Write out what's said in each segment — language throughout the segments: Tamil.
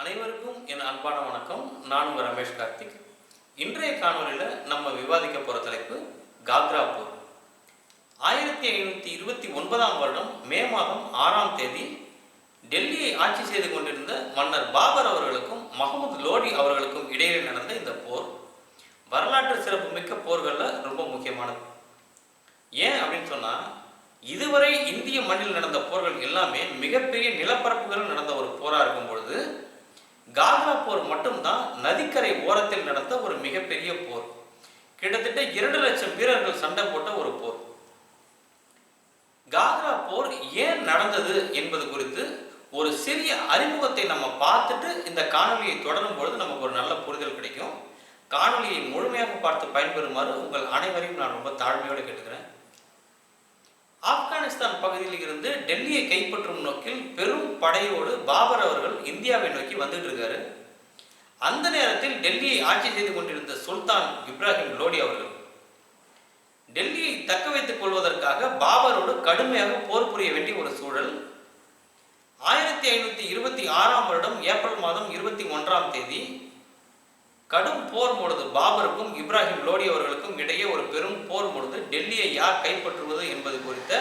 அனைவருக்கும் என் அன்பான வணக்கம். நான் உங்கள் ரமேஷ் கார்த்திக். இன்றைய காணொலியில் நம்ம விவாதிக்க போகிற தலைப்பு காக்ரா போர். 1529ஆம் வருடம் மே மாதம் 6ஆம் தேதி டெல்லியை ஆட்சி செய்து கொண்டிருந்த மன்னர் பாபர் அவர்களுக்கும் முகமது லோடி அவர்களுக்கும் இடையே நடந்த இந்த போர் வரலாற்று சிறப்புமிக்க போர்களில் ரொம்ப முக்கியமானது. ஏன் அப்படின்னு சொன்னால், இதுவரை இந்திய மண்ணில் நடந்த போர்கள் எல்லாமே மிகப்பெரிய நிலப்பரப்புகள் நடந்த ஒரு போராக இருக்கும் பொழுது, காக்ரா போர் மட்டும்தான் நதிக்கரை ஓரத்தில் நடந்த ஒரு மிகப்பெரிய போர். கிட்டத்தட்ட 2 லட்சம் வீரர்கள் சண்டை போட்ட ஒரு போர். காக்ரா போர் ஏன் நடந்தது என்பது குறித்து ஒரு சிறிய அறிமுகத்தை நம்ம பார்த்துட்டு இந்த காணொலியை தொடரும் பொழுது நமக்கு ஒரு நல்ல புரிதல் கிடைக்கும். காணொலியை முழுமையாக பார்த்து பயன்பெறுமாறு உங்கள் அனைவரையும் நான் ரொம்ப தாழ்மையோடு கேட்டுக்கிறேன். ஆப்கானிஸ்தான் பகுதியில் இருந்து டெல்லியை கைப்பற்றும் நோக்கில் பெரும் படையோடு பாபர் அவர்கள் இந்தியாவை நோக்கி வந்துட்டு இருக்காரு. அந்த நேரத்தில் டெல்லியை ஆட்சி செய்து கொண்டிருந்த சுல்தான் இப்ராஹிம் லோடி அவர்கள் டெல்லியை தக்க வைத்துக் கொள்வதற்காக பாபரோடு கடுமையாக போர் புரிய வேண்டிய ஒரு சூழல். 1526ஆம் வருடம் ஏப்ரல் மாதம் 21ஆம் தேதி கடும் போர் பொழுது பாபருக்கும் இப்ராஹிம் லோடி அவர்களுக்கும் இடையே ஒரு பெரும் போர் பொழுது டெல்லியை யார் கைப்பற்றுவது என்பது குறித்த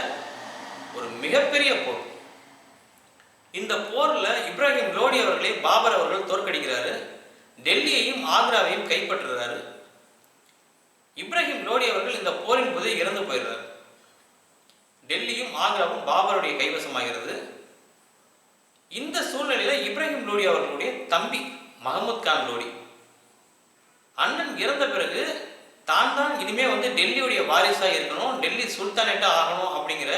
ஒரு மிகப்பெரிய போர். இந்த போர்ல இப்ராஹிம் லோடி அவர்களை பாபர் அவர்கள் தோற்கடிக்கிறாரு. டெல்லியையும் ஆக்ராவையும் கைப்பற்றுறாரு. இப்ராஹிம் லோடி அவர்கள் இந்த போரின் போது இறந்து போயிடுறார். டெல்லியும் ஆக்ராவும் பாபருடைய கைவசமாகிறது. இந்த சூழ்நிலையில இப்ராஹிம் லோடி அவர்களுடைய தம்பி முகமது கான் லோடி அண்ணன் இறந்த பிறகு தான் இனிமே டெல்லியுடைய வாரிசாக இருக்கணும், டெல்லி சுல்தானேட்டா ஆகணும் அப்படிங்கிற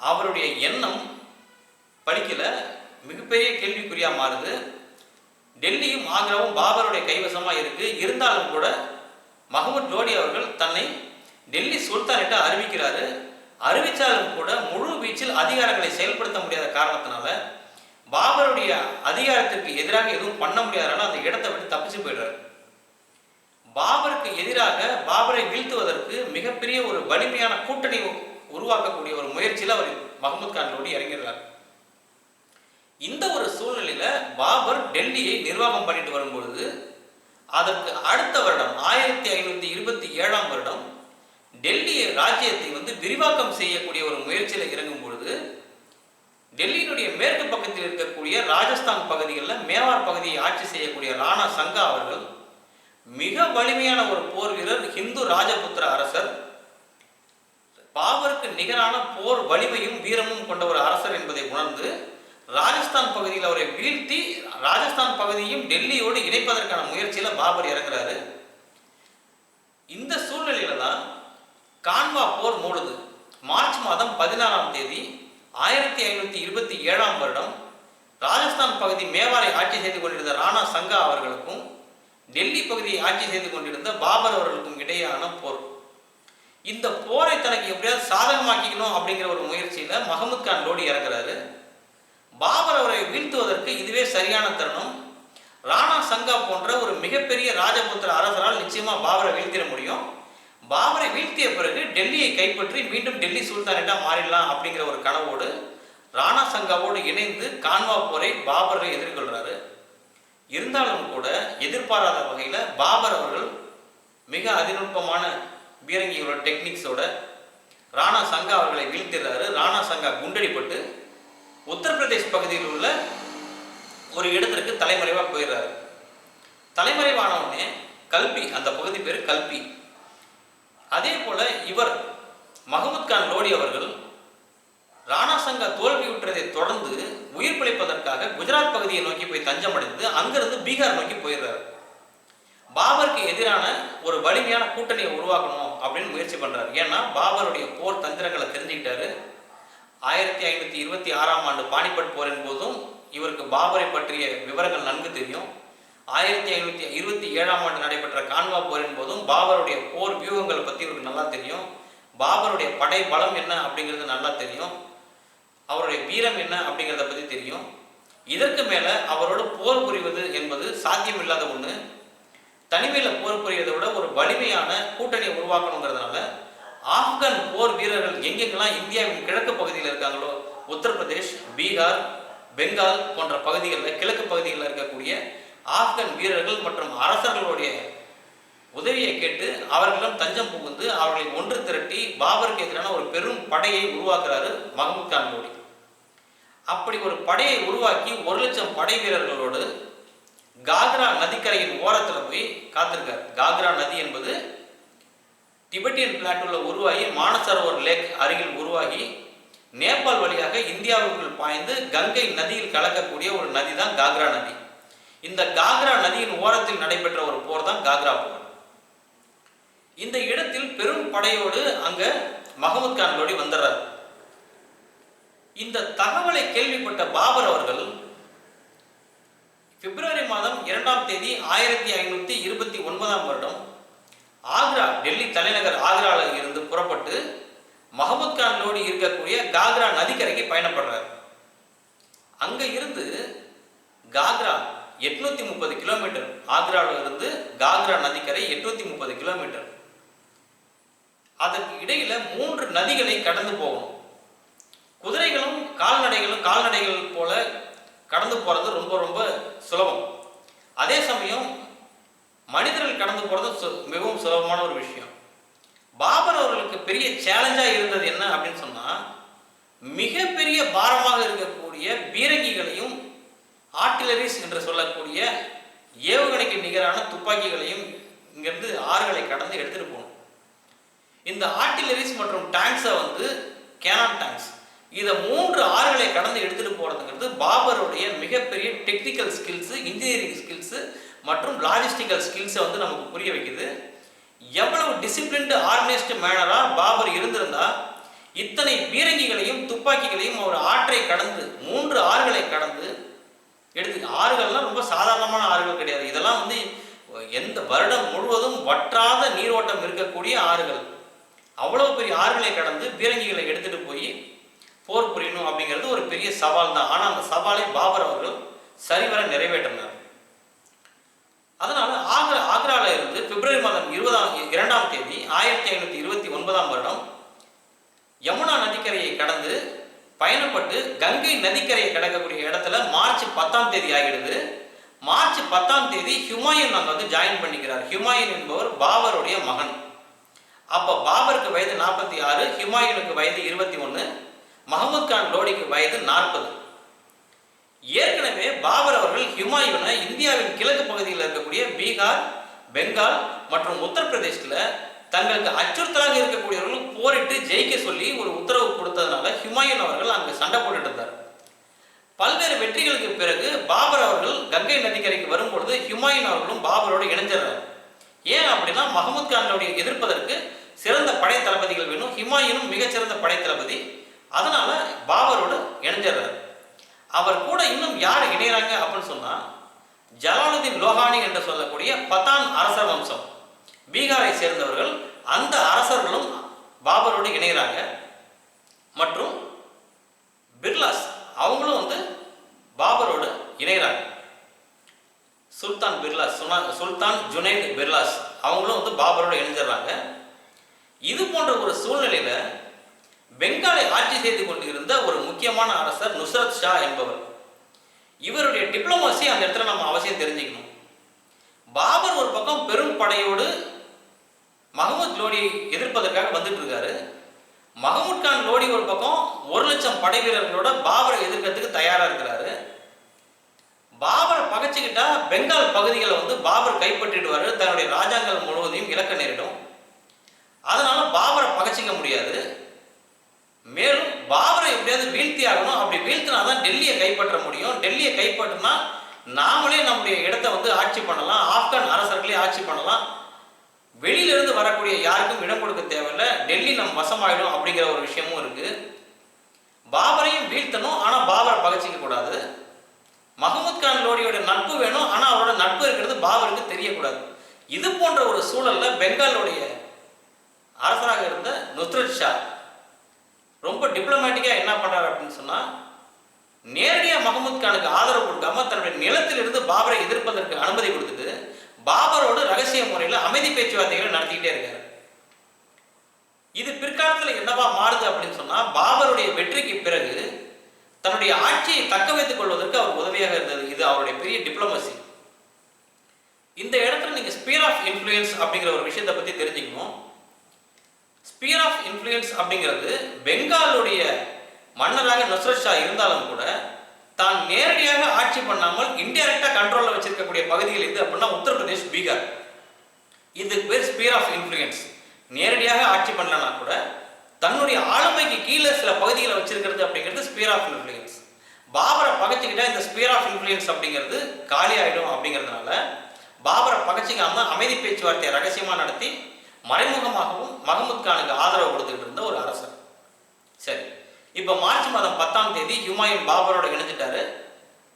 அவருடைய எண்ணம் படிக்கல மிகப்பெரிய கேள்விக்குறியா மாறுது. டெல்லியும் ஆக்ராவும் பாபருடைய கைவசமா இருக்கு. இருந்தாலும் கூட முகமது லோடி அவர்கள் தன்னை டெல்லி சுல்தானேட்டா அறிவிக்கிறாரு. அறிவிச்சாலும் கூட முழு வீச்சில் அதிகாரங்களை செயல்படுத்த முடியாத காரணத்தினால பாபருடைய அதிகாரத்திற்கு எதிராக எதுவும் பண்ண முடியாதனால அந்த இடத்தை விட்டு தப்பிச்சு போயிடுறாரு. பாபருக்கு எதிராக பாபரை வீழ்த்துவதற்கு மிகப்பெரிய ஒரு வலிமையான கூட்டணி உருவாக்கக்கூடிய ஒரு முயற்சியில் அவர் முகமது கான் லோடி இறங்கிறார். இந்த ஒரு சூழ்நிலையில பாபர் டெல்லியை நிர்வாகம் பண்ணிட்டு வரும்பொழுது, அதற்கு அடுத்த வருடம் 1527ஆம் வருடம் டெல்லி ராஜ்யத்தை விரிவாக்கம் செய்யக்கூடிய ஒரு முயற்சியில் இறங்கும் பொழுது, டெல்லியினுடைய மேற்கு பக்கத்தில் இருக்கக்கூடிய ராஜஸ்தான் பகுதிகளில் மேவார் பகுதியை ஆட்சி செய்யக்கூடிய ராணா சங்கா அவர்கள் மிக வலிமையான ஒரு போர் வீரர், ஹிந்து ராஜபுத்திர அரசர், பாபருக்கு நிகரான போர் வலிமையும் வீரமும் கொண்ட ஒரு அரசர் என்பதை உணர்ந்து ராஜஸ்தான் பகுதியில் அவரை வீழ்த்தி ராஜஸ்தான் பகுதியையும் டெல்லியோடு இணைப்பதற்கான முயற்சியில பாபர் இறங்குறாரு. இந்த சூழ்நிலையில தான் கான்வா போர் மூடுது. மார்ச் மாதம் 16ஆம் தேதி 1527ஆம் வருடம் ராஜஸ்தான் பகுதி மேவாரை ஆட்சி செய்து கொண்டிருந்த ராணா சங்கா அவர்களுக்கும் டெல்லி பகுதியை ஆட்சி செய்து கொண்டிருந்த பாபர் அவர்களுக்கும் இடையேயான போர். இந்த போரை தனக்கு எப்படியாவது சாதகமாக்கிக்கணும் அப்படிங்கிற ஒரு முயற்சியில முகமது கான் லோடி இறங்குறாரு. பாபர் அவரை வீழ்த்துவதற்கு இதுவே சரியான தருணம். ராணா சங்கா போன்ற ஒரு மிகப்பெரிய ராஜபுத்திர அரசரால் நிச்சயமா பாபரை வீழ்த்திட முடியும். பாபரை வீழ்த்திய பிறகு டெல்லியை கைப்பற்றி மீண்டும் டெல்லி சுல்தானேட்டா மாறிடலாம் அப்படிங்கிற ஒரு கனவோடு ராணா சங்காவோடு இணைந்து கான்வா போரை பாபரை எதிர்கொள்றாரு. இருந்தாலும் கூட எதிர்பாராத வகையில் பாபர் அவர்கள் மிக அதிநுட்பமான பீரங்கியோட டெக்னிக்ஸோட ராணா சங்கா அவர்களை வீழ்த்திடுறாரு. ராணா சங்கா குண்டடிப்பட்டு உத்தரப்பிரதேஷ் பகுதியில் உள்ள ஒரு இடத்திற்கு தலைமறைவாக போயிடுறாரு. தலைமறைவானவுடனே கல்பி, அந்த பகுதி பேர் கல்பி. அதே போல இவர் முகமது கான் லோடி அவர்கள் ராணா சங்கா தோல்வியுற்றதை தொடர்ந்து உயிர் பிழைப்பதற்காக குஜராத் பகுதியை நோக்கி போய் தஞ்சம் அடைந்து அங்கிருந்து பீகார் நோக்கி போயிடுறாரு. பாபருக்கு எதிரான ஒரு வலிமையான கூட்டணியை உருவாக்கணும் அப்படின்னு முயற்சி பண்றாரு. ஏன்னா பாபருடைய போர் தந்திரங்களை தெரிஞ்சுக்கிட்டாரு. 1526ஆம் ஆண்டு பானிபட் போரின் போதும் இவருக்கு பாபரை பற்றிய விவரங்கள் நன்கு தெரியும். 1527ஆம் ஆண்டு நடைபெற்ற கான்வா போரின் போதும் பாபருடைய போர் வியூகங்களை பற்றி இவருக்கு நல்லா தெரியும். பாபருடைய படை பலம் என்ன அப்படிங்கிறது நல்லா தெரியும். அவருடைய வீரம் என்ன அப்படிங்கிறத பற்றி தெரியும். இதற்கு மேல அவரோட போர் புரிவது என்பது சாத்தியமில்லாத ஒன்று. தனிமையில் போர் புரிவதை விட ஒரு வலிமையான கூட்டணியை உருவாக்கணுங்கிறதுனால ஆப்கான் போர் வீரர்கள் எங்கெங்கெல்லாம் இந்தியாவின் கிழக்கு பகுதியில் இருக்காங்களோ, உத்தரப்பிரதேஷ், பீகார், பெங்கால் போன்ற பகுதிகளில் கிழக்கு பகுதிகளில் இருக்கக்கூடிய ஆப்கன் வீரர்கள் மற்றும் அரசர்களுடைய உதவியை கேட்டு அவர்களிடம் தஞ்சம் புகுந்து அவர்களை ஒன்று திரட்டி பாபருக்கு எதிரான ஒரு பெரும் படையை உருவாக்குறாரு மஹமூத் கான் லோடி. அப்படி ஒரு படையை உருவாக்கி 1,00,000 படை வீரர்களோடு காக்ரா நதிக்கரையின் ஓரத்தில் போய் காத்திருக்கார். காக்ரா நதி என்பது டிபெட்டியன் பிளாட்டூவில் உருவாகி மானசரோவர் லேக் அருகில் உருவாகி நேபாள் வழியாக இந்தியாவுக்குள் பாய்ந்து கங்கை நதியில் கலக்கக்கூடிய ஒரு நதி தான் காக்ரா நதி. இந்த காக்ரா நதியின் ஓரத்தில் நடைபெற்ற ஒரு போர் தான் காக்ரா போர். இந்த இடத்தில் பெரும் படையோடு அங்க மஹமூத் கான் லோடி வந்துடுறார். இந்த தகவலை கேள்விப்பட்ட பாபர் அவர்கள் பிப்ரவரி மாதம் 2ஆம் தேதி 1529ஆம் வருடம் ஆக்ரா, டெல்லி தலைநகர் ஆக்ராவில் இருந்து புறப்பட்டு மஹமூத் கான் லோடி இருக்கக்கூடிய காக்ரா நதிக்கரைக்கு பயணப்படுறார். அங்க இருந்து காக்ரா 830 கிலோமீட்டர், ஆக்ராவில் இருந்து காக்ரா நதிக்கரை 830 கிலோமீட்டர். அதற்கு இடையில 3 நதிகளை கடந்து போகணும். குதிரைகளும் கால்நடைகள் போல கடந்து போறது ரொம்ப ரொம்ப சுலபம். அதே சமயம் மனிதர்கள் கடந்து போறது மிகவும் சுலபமான ஒரு விஷயம். பாபர் அவர்களுக்கு பெரிய சேலஞ்சா இருந்தது என்ன அப்படின்னு சொன்னா, மிகப்பெரிய பாரமாக இருக்கக்கூடிய பீரங்கிகளையும் ஆர்டிலரிஸ் என்று சொல்லக்கூடிய ஏவுகணைக்கு நிகரான துப்பாக்கிகளையும் இங்கிருந்து ஆறுகளை கடந்து எடுத்துட்டு போகணும். இந்த ஆர்டிலரிஸ் மற்றும் டாங்க்ஸை கேனான் டாங்க்ஸ், இதை 3 ஆறுகளை கடந்து எடுத்துட்டு போறதுங்கிறது பாபருடைய மிகப்பெரிய டெக்னிக்கல் ஸ்கில்ஸ், இன்ஜினியரிங் ஸ்கில்ஸ் மற்றும் லாஜிஸ்டிக்கல் ஸ்கில்ஸை நமக்கு புரிய வைக்குது. எவ்வளவு டிசிப்ளின்டு ஆர்கனைஸ்டு மேனரா பாபர் இருந்திருந்தா இத்தனை பீரங்கிகளையும் துப்பாக்கிகளையும் ஒரு ஆற்றை கடந்து 3 ஆறுகளை கடந்து எடுத்து, ஆறுகள்லாம் ரொம்ப சாதாரணமான ஆறுகள் கிடையாது. இதெல்லாம் எந்த வருடம் முழுவதும் வற்றாத நீரோட்டம் இருக்கக்கூடிய ஆறுகள். அவ்வளவு பெரிய ஆறுகளை கடந்து பீரங்கிகளை எடுத்துட்டு போய் போர் புரியணும் அப்படிங்கிறது ஒரு பெரிய சவால் தான். ஆனால் அந்த சவாலை பாபர் அவர்கள் சரிவர நிறைவேற்றினார். அதனால ஆக்ராவில் இருந்து பிப்ரவரி மாதம் 2ஆம் தேதி 1529ஆம் வருடம் யமுனா நதிக்கரையை கடந்து பயணப்பட்டு கங்கை நதிக்கரையை கடக்கக்கூடிய இடத்துல மார்ச் 10ஆம் தேதி ஆகிடுது. மார்ச் 10ஆம் தேதி ஹுமாயூன் அங்கே ஜாயின் பண்ணிக்கிறார். ஹுமாயூன் என்பவர் பாபருடைய மகன். அப்போ பாபருக்கு வயது 46, ஹுமாயூனுக்கு வயது 21, மஹமூத் கான் லோடிக்கு வயது 40. ஏற்கனவே பாபர் அவர்கள் ஹுமாயூனை இந்தியாவின் கிழக்கு பகுதியில் இருக்கக்கூடிய பீகார், பெங்கால் மற்றும் உத்தரப்பிரதேசத்தில் தங்களுக்கு அச்சுறுத்தலாக இருக்கக்கூடியவர்களும் போரிட்டு ஜெயிக்க சொல்லி ஒரு உத்தரவு கொடுத்ததுனால ஹுமாயூன் அவர்கள் அங்கு சண்டை போட்டுட்டு இருந்தார். பல்வேறு வெற்றிகளுக்கு பிறகு பாபர் அவர்கள் கங்கை நதிக்கரைக்கு வரும்பொழுது ஹுமாயூன் அவர்களும் பாபரோடு இணைஞ்சிடறார். ஏன் அப்படின்னா, மஹமூத் கான்லோடியை எதிர்ப்பதற்கு சிறந்த படை தளபதிகள் வேணும். ஹுமாயூனும் மிகச்சிறந்த படை தளபதி. அதனால பாபரோடு இணைஞ்சிடறார். அவர் கூட இன்னும் யார் இணைகிறாங்க அப்படின்னு சொன்னா, ஜலாலுதீன் லோஹானி என்று சொல்லக்கூடிய பதான் அரசர் வம்சம், பீகாரை சேர்ந்தவர்கள், அந்த அரசர்களும் பாபரோடு இணைகிறாங்க. மற்றும் பிர்லாஸ் அவங்களும் பாபரோடு இணைகிறாங்க. சுல்தான் பிர்லாஸ், சுல்தான் ஜுனைத் பிர்லாஸ் அவங்களும் பாபரோடு இணைஞ்சிடறாங்க. இது போன்ற ஒரு சூழ்நிலையில பெங்காலை ஆட்சி செய்து கொண்டிருந்த ஒரு முக்கியமான அரசர் நுஸ்ரத் ஷா என்பவர், இவருடைய டிப்ளமசி அந்த இடத்துல நம்ம அவசியம் தெரிஞ்சுக்கணும். பாபர் ஒரு பக்கம் பெரும் படையோடு மஹமூத் லோடியை எதிர்ப்பதற்காக வந்துட்டு இருக்காரு. மஹமூத் கான் லோடி ஒரு பக்கம் 1,00,000 படை வீரர்களோட பாபரை எதிர்க்கிறதுக்கு தயாரா இருக்கிறாரு. பாபரை பகைச்சுக்கிட்டா பெங்கால் பகுதிகளை பாபர் கைப்பற்றிடுவாரு, தன்னுடைய ராஜாங்கள் முழுவதையும் இழக்க நேரிடும். அதனால பாபரை பகைச்சிக்க முடியாது. மேலும் பாபரை எப்படியாவது வீழ்த்தி ஆகணும். அப்படி வீழ்த்தினாதான் டெல்லியை கைப்பற்ற முடியும். டெல்லியை கைப்பற்றினா நாமளே நம்முடைய இடத்தை ஆட்சி பண்ணலாம், ஆப்கான் அரசர்களே ஆட்சி பண்ணலாம். வெளியிலிருந்து வரக்கூடிய யாருக்கும் இடம் கொடுக்க தேவையில்லை, டெல்லி நம் வசமாயிடும் அப்படிங்கிற ஒரு விஷயமும் இருக்கு. பாபரையும் வீழ்த்தணும், ஆனா பாபரை பகைச்சிக்க கூடாது. மஹமூத் கான் லோடியோட நட்பு வேணும், ஆனா அவரோட நட்பு இருக்கிறது பாபருக்கு தெரியக்கூடாது. இது போன்ற ஒரு சூழல்ல பெங்காலுடைய அரசராக இருந்த நுஸ்ரத் ஷா ரொம்ப டிப்ளமேட்டிக்கா என்ன பண்றாரு அப்படின்னு சொன்னா, நேரடியா மஹமூத் கானுக்கு ஆதரவு கொடுக்காம தன்னுடைய நிலத்திலிருந்து பாபரை எதிர்ப்பதற்கு அனுமதி கொடுத்துட்டு பாபரோடு ரகசிய முறையில் அமைதி பேச்சுவார்த்தைகளை நடத்திக்கிட்டே இருக்காரு. இது பிற்காலத்தில் என்னவா மாறுது அப்படின்னு சொன்னா, பாபருடைய வெற்றிக்கு பிறகு தன்னுடைய ஆட்சியை தக்க வைத்துக் கொள்வதற்கு அவர் உதவியாக இருந்தது. இது அவருடைய பெரிய டிப்ளமசி. இன்ஃப்ளூயன்ஸ் அப்படிங்கிற ஒரு விஷயத்தை பத்தி தெரிஞ்சுக்கணும். ஸ்பியர் ஆஃப் இன்ஃப்ளூயன்ஸ் அப்படிங்கிறது பெங்காலுடைய மன்னராக நுஸ்ரத் ஷா இருந்தாலும் கூட தான் நேரடியாக ஆட்சி பண்ணாமல் இன்டைரக்டா கண்ட்ரோல்ல வச்சிருக்கக்கூடிய பகுதிகள் எது அப்படின்னா உத்தரப்பிரதேஷ், பீகார். இதுக்கு பேர் ஸ்பியர் ஆஃப் இன்ஃப்ளூயன்ஸ். நேரடியாக ஆட்சி பண்ணலனா கூட தன்னுடைய ஆளுமைக்கு கீழே சில பகுதிகளை வச்சிருக்கிறது அப்படிங்கிறது ஸ்பியர் ஆஃப் இன்ஃப்ளூயன்ஸ். பாபரை பகைச்சிக்கிட்டா இந்த ஸ்பியர் ஆஃப் இன்ஃப்ளூயன்ஸ் அப்படிங்கிறது காலி ஆயிடும். அப்படிங்கிறதுனால பாபரை பகைச்சிக்காம அமைதி பேச்சுவார்த்தையை ரகசியமா நடத்தி மறைமுகமாகவும் மஹமூத் கானுக்கு ஆதரவு கொடுத்துட்டு இருந்த ஒரு அரசர். சரி, இப்ப மார்ச் மாதம் 10ஆம் தேதி ஹுமாயூன் பாபரோட இணைஞ்சிட்டாரு.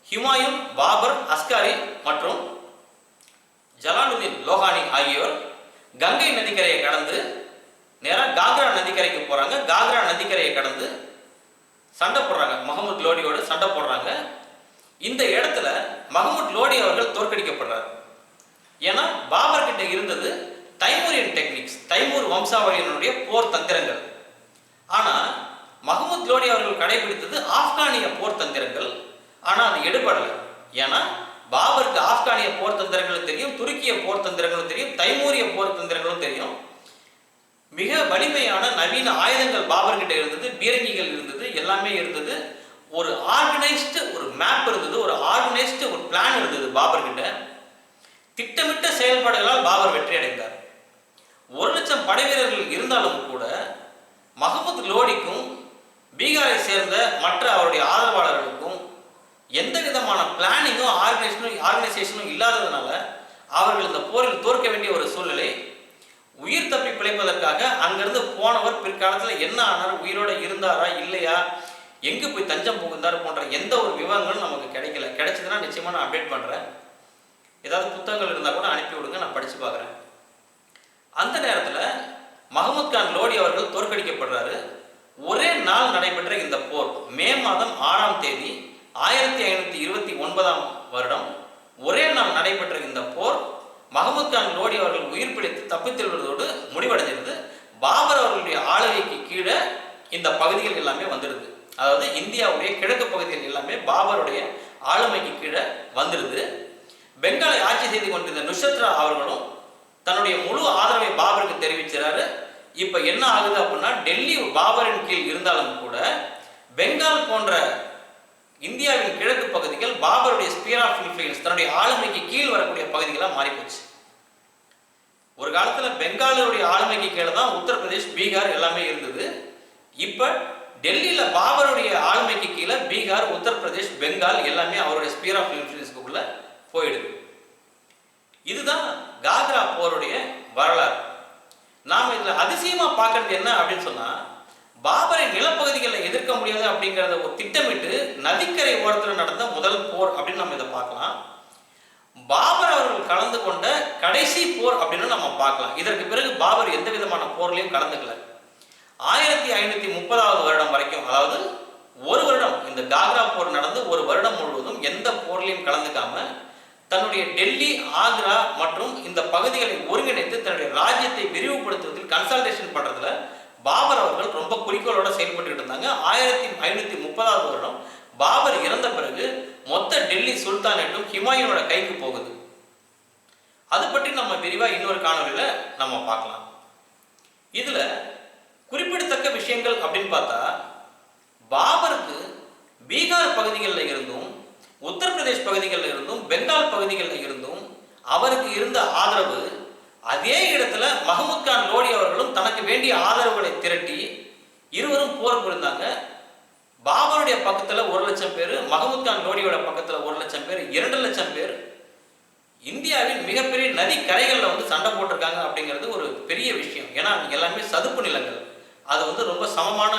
ஹுமாயூன், பாபர், அஸ்காரி மற்றும் ஜலாலுதீன் லோஹானி ஆகியோர் கங்கை நதிக்கரையை கடந்து நேரா காக்ரா நதிக்கரைக்கு போறாங்க. காக்ரா நதிக்கரையை கடந்து சண்டை போடுறாங்க, மஹமூத் லோடியோட சண்டை போடுறாங்க. இந்த இடத்துல மஹமூத் லோடி அவர்கள் தோற்கடிக்கப்படுறார். ஏன்னா பாபர் கிட்ட இருந்தது தைமூரியன் டெக்னிக்ஸ், தைமூர் வம்சாவளியினுடைய போர் தந்திரங்கள். ஆனா மஹமூத் லோடி அவர்கள் கடைபிடித்தது ஆப்கானிய போர் தந்திரங்கள். ஆனா அது எடுபடல. ஏன்னா பாபருக்கு ஆப்கானிய போர் தந்திரங்களும் தெரியும், துருக்கிய போர் தந்திரங்களும் தெரியும், தைமூரிய போர் தந்திரங்களும் தெரியும். மிக வலிமையான நவீன ஆயுதங்கள் பாபர் கிட்ட இருந்தது, பீரங்கிகள் இருந்தது, எல்லாமே இருந்தது. ஒரு ஆர்கனைஸ்டு ஒரு மேப் இருந்தது, ஒரு ஆர்கனைஸ்டு ஒரு பிளான் இருந்தது பாபர் கிட்ட. திட்டமிட்ட செயல்பாடுகளால் பாபர் வெற்றி அடைந்தார். 1,00,000 படை வீரர்கள் இருந்தாலும் கூட மஹமூத் லோடிக்கும் பீகாரை சேர்ந்த மற்ற அவருடைய ஆதரவாளர்களுக்கும் எந்த விதமான பிளானிங்கும் ஆர்கனைசேஷனும் இல்லாததுனால அவர்கள் இந்த போரில் தோற்க வேண்டிய ஒரு சூழ்நிலை. உயிர் தப்பி பிழைப்பதற்காக அங்கிருந்து போனவர் பிற்காலத்தில் என்ன ஆனார், உயிரோட இருந்தாரா இல்லையா, எங்கு போய் தஞ்சம் புகுந்தார் போன்ற எந்த ஒரு விவரங்களும் நமக்கு கிடைக்கல. கிடைச்சதுன்னா நிச்சயமா நான் அப்டேட் பண்றேன். ஏதாவது புத்தகங்கள் இருந்தால் கூட அனுப்பி விடுங்க, நான் படிச்சு பார்க்குறேன். அந்த நேரத்தில் மஹமூத் கான் லோடி அவர்கள் தோற்கடிக்கப்படுறாரு. ஒரே நாள் நடைபெற்ற இந்த போர் மே மாதம் 6ஆம் தேதி 1529ஆம் வருடம் ஒரே நாள் நடைபெற்ற இந்த போர் மஹமூத் கான் லோடி அவர்கள் உயிர் பிழைத்து தப்பித்தெழுவதோடு முடிவடைஞ்சிருது. பாபர் அவர்களுடைய ஆளுகைக்கு கீழே இந்த பகுதிகள் எல்லாமே வந்துடுது. அதாவது இந்தியாவுடைய கிழக்கு பகுதிகள் எல்லாமே பாபருடைய ஆளுமைக்கு கீழே வந்துடுது. பெங்காலை ஆட்சி செய்து கொண்டிருந்த நுஸ்ரத் அவர்களும் தன்னுடைய முழு ஆதரவை பாபருக்கு தெரிவிச்சாரு. இப்ப என்ன ஆகுது அப்படின்னா, டெல்லி பாபரின் கீழ் இருந்தாலும் கூட பெங்கால் போன்ற இந்தியாவின் கிழக்கு பகுதிகள் பாபருடைய ஸ்பியர் ஆஃப் இன்ஃப்ளூயன்ஸ், தன்னுடைய ஆளுமைக்கு கீழ் வரக்கூடிய பகுதிகளாக மாறிப்போச்சு. ஒரு காலத்துல பெங்காலுடைய ஆளுமைக்கு கீழே தான் உத்தரப்பிரதேஷ், பீகார் எல்லாமே இருந்தது. இப்ப டெல்லியில பாபருடைய ஆளுமைக்கு கீழே பீகார், உத்தரப்பிரதேஷ், பெங்கால் எல்லாமே அவருடைய ஸ்பியர் ஆஃப் இன்ஃப்ளூயன்ஸ்க்குள்ள போயிடுது. இதுதான் காக்ரா போருடைய வரலாறு. நாம இதுல அதிசயமா பார்க்கறது என்ன அப்படின்னு சொன்னா, பாபரை நிலப்பகுதிகளில் எதிர்க்க முடியாது அப்படிங்கிறத ஒரு திட்டமிட்டு நதிக்கரை ஓரத்தில் நடந்த முதல் போர் அப்படின்னு நம்ம இதை பார்க்கலாம். பாபர் அவர்கள் கலந்து கொண்ட கடைசி போர் அப்படின்னு நம்ம பார்க்கலாம். இதற்கு பிறகு பாபர் எந்த விதமான போர்லையும் கலந்துக்கல. 1530ஆவது வருடம் வரைக்கும், அதாவது ஒரு வருடம் இந்த காக்ரா போர் நடந்து ஒரு வருடம் முழுவதும் எந்த போர்லையும் கலந்துக்காம தன்னுடைய டெல்லி, ஆக்ரா மற்றும் இந்த பகுதிகளை ஒருங்கிணைத்து தன்னுடைய ராஜ்யத்தை விரிவுபடுத்துவதில் கன்சல்டேஷன் பண்றதுல பாபர் அவர்கள் ரொம்ப குறிக்கோளோட செயல்பட்டு இருந்தாங்க. 1530ஆவது வருடம் பாபர் இறந்த பிறகு மொத்த டெல்லி சுல்தானேட்டும் ஹுமாயூனோட கைக்கு போகுது. அது பற்றி நம்ம விரிவா இன்னொரு காணொலியில நம்ம பார்க்கலாம். இதுல குறிப்பிடத்தக்க விஷயங்கள் அப்படின்னு பார்த்தா, பாபருக்கு பீகார் பகுதிகளில் இருந்தும், உத்தரப்பிரதேஷ் பகுதிகளில் இருந்தும், பெங்கால் பகுதிகளில் இருந்தும் அவருக்கு இருந்த ஆதரவு, அதே இடத்துல மஹமூத் கான் லோடி அவர்களும் தனக்கு வேண்டிய ஆதரவுகளை திரட்டி இருவரும் போர் புரிந்தாங்க. பாபருடைய பக்கத்துல 1,00,000 பேர், மஹமூத் கான் லோடியோட பக்கத்துல 1,00,000 பேர், 2,00,000 பேர் இந்தியாவின் மிகப்பெரிய நதி கரைகள்ல வந்து சண்டை போட்டிருக்காங்க. அப்படிங்கிறது ஒரு பெரிய விஷயம். ஏன்னா எல்லாமே சதுப்பு நிலங்கள், அது ரொம்ப சமமான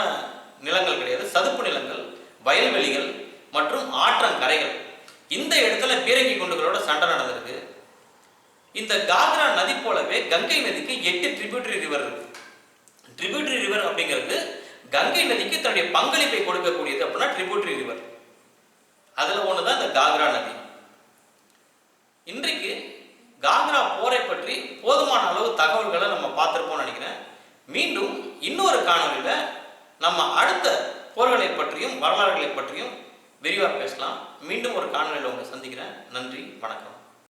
நிலங்கள் கிடையாது. சதுப்பு நிலங்கள், வயல்வெளிகள் மற்றும் ஆற்றங்கரைகள். இந்த இடத்துல பீரங்கி குண்டுகளோட சண்டை நடந்திருக்கு. இந்த காக்ரா நதி போலவே கங்கை நதிக்கு 8 ட்ரிபியூட்டரி ரிவர் இருக்கு. ட்ரிபியூட்டரி ரிவர் அப்படிங்கிறது கங்கை நதிக்கு தன்னுடைய பங்களிப்பை கொடுக்கக்கூடியது அப்படின்னா ட்ரிபியூட்டரி ரிவர். அதுல ஒண்ணுதான் இந்த காக்ரா நதி. இன்றைக்கு காக்ரா போரை பற்றி போதுமான அளவு தகவல்களை நம்ம பார்த்திருப்போம்னு நினைக்கிறேன். மீண்டும் இன்னொரு காணொலியில நம்ம அடுத்த போர்களை பற்றியும் வரலாறுகளை பற்றியும் விரிவாக பேசலாம். மீண்டும் ஒரு காணொலியில் உங்களை சந்திக்கிறேன். நன்றி, வணக்கம்.